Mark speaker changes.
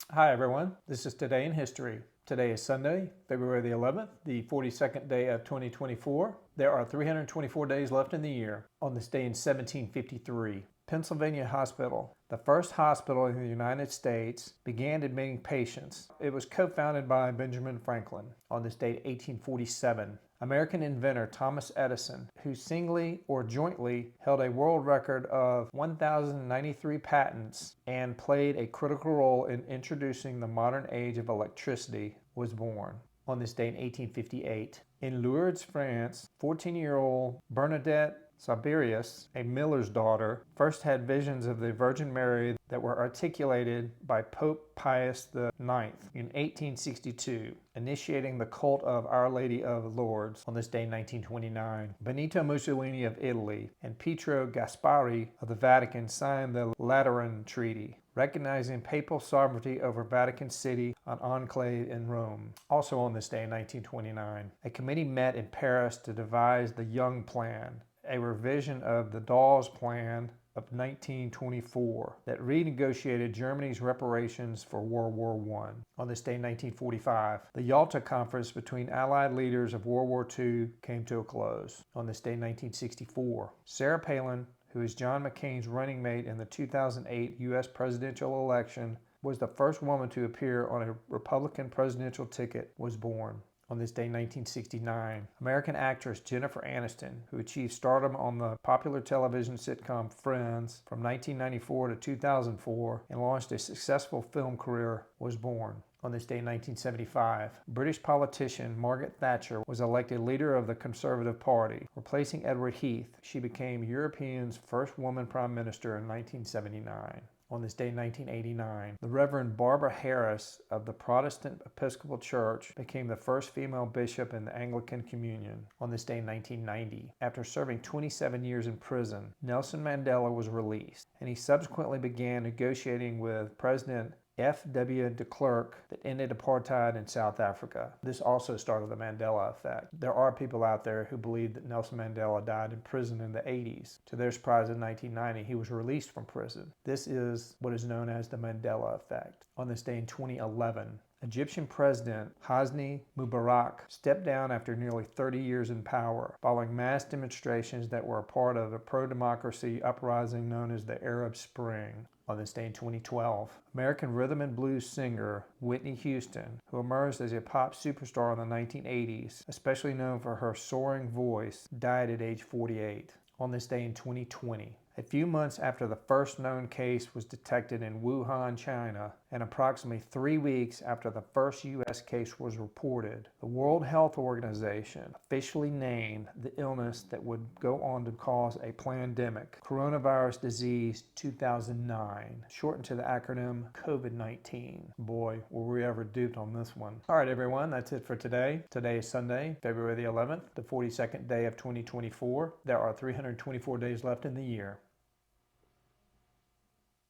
Speaker 1: Hi everyone, this is Today in History. Today is Sunday, February the 11th, the 42nd day of 2024. There are 324 days left in the year. On this day in 1753, Pennsylvania Hospital, the first hospital in the United States, began admitting patients. It was co-founded by Benjamin Franklin. On this date, 1847, American inventor Thomas Edison, who singly or jointly held a world record of 1,093 patents and played a critical role in introducing the modern age of electricity, was born. On this day in 1858, in Lourdes, France, 14-year-old Bernadette Saberius, a miller's daughter, first had visions of the Virgin Mary that were articulated by Pope Pius IX in 1862, initiating the cult of Our Lady of Lourdes. On this day in 1929, Benito Mussolini of Italy and Pietro Gasparri of the Vatican signed the Lateran Treaty, recognizing papal sovereignty over Vatican City, an enclave in Rome. Also on this day in 1929, a committee met in Paris to devise the Young Plan, a revision of the Dawes Plan of 1924 that renegotiated Germany's reparations for World War I. On this day in 1945, the Yalta Conference between Allied leaders of World War II came to a close. On this day in 1964, Sarah Palin, who is John McCain's running mate in the 2008 U.S. presidential election, was the first woman to appear on a Republican presidential ticket, was born. On this day, 1969, American actress Jennifer Aniston, who achieved stardom on the popular television sitcom Friends from 1994 to 2004 and launched a successful film career, was born. On this day in 1975, British politician Margaret Thatcher was elected leader of the Conservative Party. Replacing Edward Heath, she became Europe's first woman prime minister in 1979. On this day in 1989, the Reverend Barbara Harris of the Protestant Episcopal Church became the first female bishop in the Anglican Communion. On this day in 1990, after serving 27 years in prison, Nelson Mandela was released, and he subsequently began negotiating with President F.W. de Klerk that ended apartheid in South Africa. This also started the Mandela effect. There are people out there who believe that Nelson Mandela died in prison in the 80s. To their surprise, in 1990, he was released from prison. This is what is known as the Mandela effect. On this day in 2011, Egyptian President Hosni Mubarak stepped down after nearly 30 years in power, following mass demonstrations that were a part of a pro-democracy uprising known as the Arab Spring. On this day in 2012, American rhythm and blues singer Whitney Houston, who emerged as a pop superstar in the 1980s, especially known for her soaring voice, died at age 48. On this day in 2020, a few months after the first known case was detected in Wuhan, China, and approximately 3 weeks after the first U.S. case was reported, the World Health Organization officially named the illness that would go on to cause a pandemic, Coronavirus Disease 2009, shortened to the acronym COVID-19. Boy, were we ever duped on this one. All right, everyone, that's it for today. Today is Sunday, February the 11th, the 42nd day of 2024. There are 324 days left in the year.